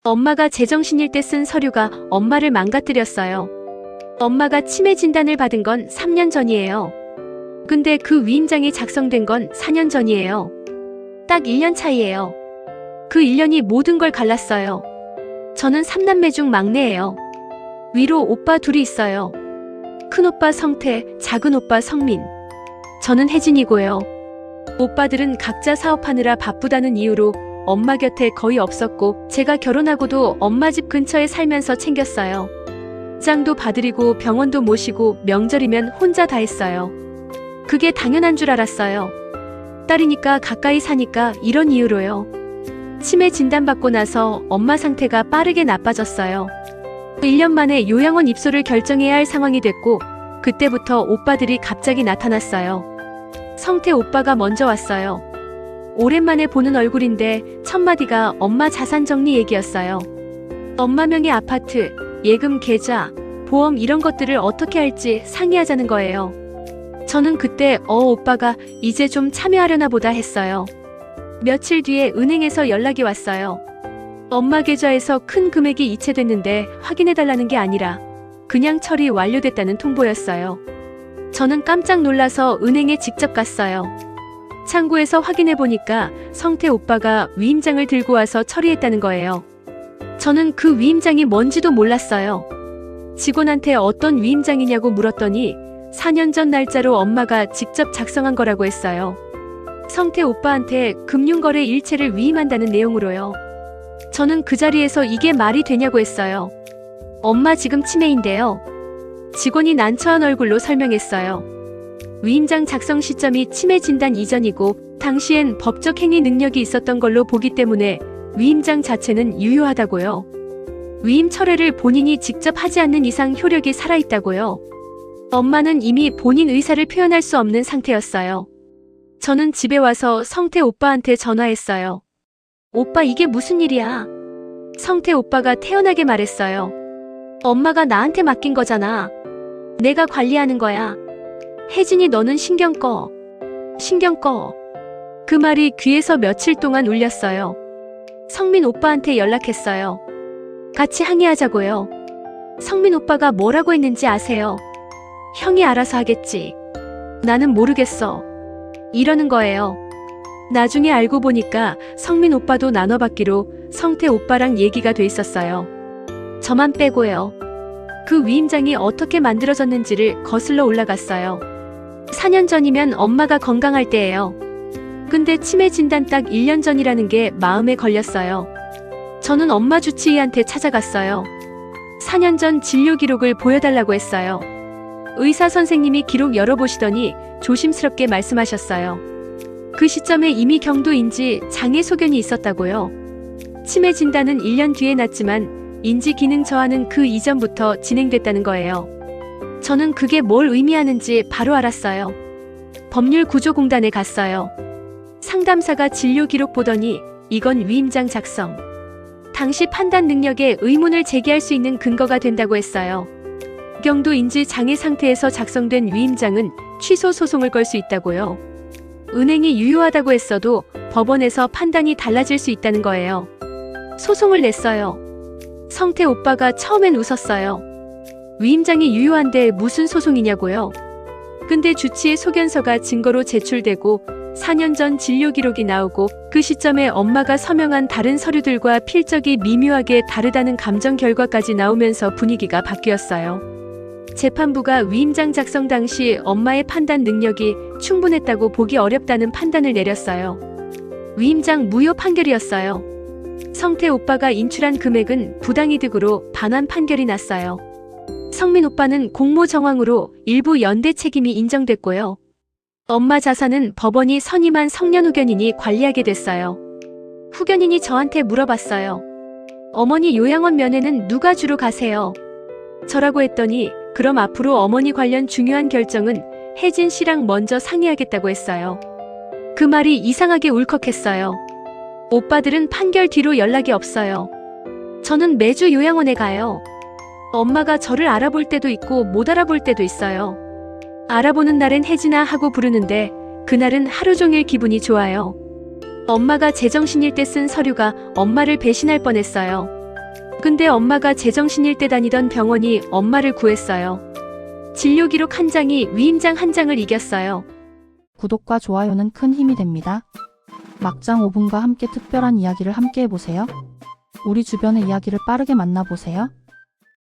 엄마가 제정신일 때 쓴 서류가 엄마를 망가뜨렸어요. 엄마가 치매 진단을 받은 건 3년 전이에요. 근데 그 위임장이 작성된 건 4년 전이에요. 딱 1년 차이예요. 그 1년이 모든 걸 갈랐어요. 저는 3남매 중 막내예요. 위로 오빠 둘이 있어요. 큰오빠 성태, 작은오빠 성민. 저는 혜진이고요. 오빠들은 각자 사업하느라 바쁘다는 이유로 엄마 곁에 거의 없었고, 제가 결혼하고도 엄마 집 근처에 살면서 챙겼어요. 짱도 봐드리고 병원도 모시고 명절이면 혼자 다 했어요. 그게 당연한 줄 알았어요. 딸이니까 가까이 사니까 이런 이유로요. 치매 진단받고 나서 엄마 상태가 빠르게 나빠졌어요. 1년 만에 요양원 입소를 결정해야 할 상황이 됐고, 그때부터 오빠들이 갑자기 나타났어요. 성태 오빠가 먼저 왔어요. 오랜만에 보는 얼굴인데 첫마디가 엄마 자산 정리 얘기였어요. 엄마 명의 아파트, 예금 계좌, 보험 이런 것들을 어떻게 할지 상의하자는 거예요. 저는 그때 오빠가 이제 좀 참여하려나 보다 했어요. 며칠 뒤에 은행에서 연락이 왔어요. 엄마 계좌에서 큰 금액이 이체됐는데 확인해달라는 게 아니라 그냥 처리 완료됐다는 통보였어요. 저는 깜짝 놀라서 은행에 직접 갔어요. 창구에서 확인해보니까 성태 오빠가 위임장을 들고 와서 처리했다는 거예요. 저는 그 위임장이 뭔지도 몰랐어요. 직원한테 어떤 위임장이냐고 물었더니 4년 전 날짜로 엄마가 직접 작성한 거라고 했어요. 성태 오빠한테 금융거래 일체를 위임한다는 내용으로요. 저는 그 자리에서 이게 말이 되냐고 했어요. 엄마 지금 치매인데요. 직원이 난처한 얼굴로 설명했어요. 위임장 작성 시점이 치매 진단 이전이고 당시엔 법적 행위 능력이 있었던 걸로 보기 때문에 위임장 자체는 유효하다고요. 위임 철회를 본인이 직접 하지 않는 이상 효력이 살아있다고요. 엄마는 이미 본인 의사를 표현할 수 없는 상태였어요. 저는 집에 와서 성태 오빠한테 전화했어요. 오빠 이게 무슨 일이야? 성태 오빠가 태연하게 말했어요. 엄마가 나한테 맡긴 거잖아. 내가 관리하는 거야. 혜진이 너는 신경 꺼. 신경 꺼. 그 말이 귀에서 며칠 동안 울렸어요. 성민 오빠한테 연락했어요. 같이 항의하자고요. 성민 오빠가 뭐라고 했는지 아세요? 형이 알아서 하겠지. 나는 모르겠어. 이러는 거예요. 나중에 알고 보니까 성민 오빠도 나눠받기로 성태 오빠랑 얘기가 돼 있었어요. 저만 빼고요. 그 위임장이 어떻게 만들어졌는지를 거슬러 올라갔어요. 4년 전이면 엄마가 건강할 때예요. 근데 치매 진단 딱 1년 전이라는 게 마음에 걸렸어요. 저는 엄마 주치의한테 찾아갔어요. 4년 전 진료 기록을 보여달라고 했어요. 의사 선생님이 기록 열어보시더니 조심스럽게 말씀하셨어요. 그 시점에 이미 경도인지 장애 소견이 있었다고요. 치매 진단은 1년 뒤에 났지만 인지 기능 저하는 그 이전부터 진행됐다는 거예요. 저는 그게 뭘 의미하는지 바로 알았어요. 법률구조공단에 갔어요. 상담사가 진료 기록 보더니 이건 위임장 작성. 당시 판단 능력에 의문을 제기할 수 있는 근거가 된다고 했어요. 경도 인지 장애 상태에서 작성된 위임장은 취소 소송을 걸 수 있다고요. 은행이 유효하다고 했어도 법원에서 판단이 달라질 수 있다는 거예요. 소송을 냈어요. 성태 오빠가 처음엔 웃었어요. 위임장이 유효한데 무슨 소송이냐고요. 근데 주치의 소견서가 증거로 제출되고 4년 전 진료 기록이 나오고 그 시점에 엄마가 서명한 다른 서류들과 필적이 미묘하게 다르다는 감정 결과까지 나오면서 분위기가 바뀌었어요. 재판부가 위임장 작성 당시 엄마의 판단 능력이 충분했다고 보기 어렵다는 판단을 내렸어요. 위임장 무효 판결이었어요. 성태 오빠가 인출한 금액은 부당이득으로 반환 판결이 났어요. 성민 오빠는 공모 정황으로 일부 연대 책임이 인정됐고요. 엄마 자산은 법원이 선임한 성년 후견인이 관리하게 됐어요. 후견인이 저한테 물어봤어요. 어머니 요양원 면회는 누가 주로 가세요? 저라고 했더니 그럼 앞으로 어머니 관련 중요한 결정은 혜진 씨랑 먼저 상의하겠다고 했어요. 그 말이 이상하게 울컥했어요. 오빠들은 판결 뒤로 연락이 없어요. 저는 매주 요양원에 가요. 엄마가 저를 알아볼 때도 있고 못 알아볼 때도 있어요. 알아보는 날엔 혜진아 하고 부르는데 그날은 하루 종일 기분이 좋아요. 엄마가 제정신일 때 쓴 서류가 엄마를 배신할 뻔했어요. 근데 엄마가 제정신일 때 다니던 병원이 엄마를 구했어요. 진료 기록 한 장이 위임장 한 장을 이겼어요. 구독과 좋아요는 큰 힘이 됩니다. 막장 5분과 함께 특별한 이야기를 함께 해보세요. 우리 주변의 이야기를 빠르게 만나보세요.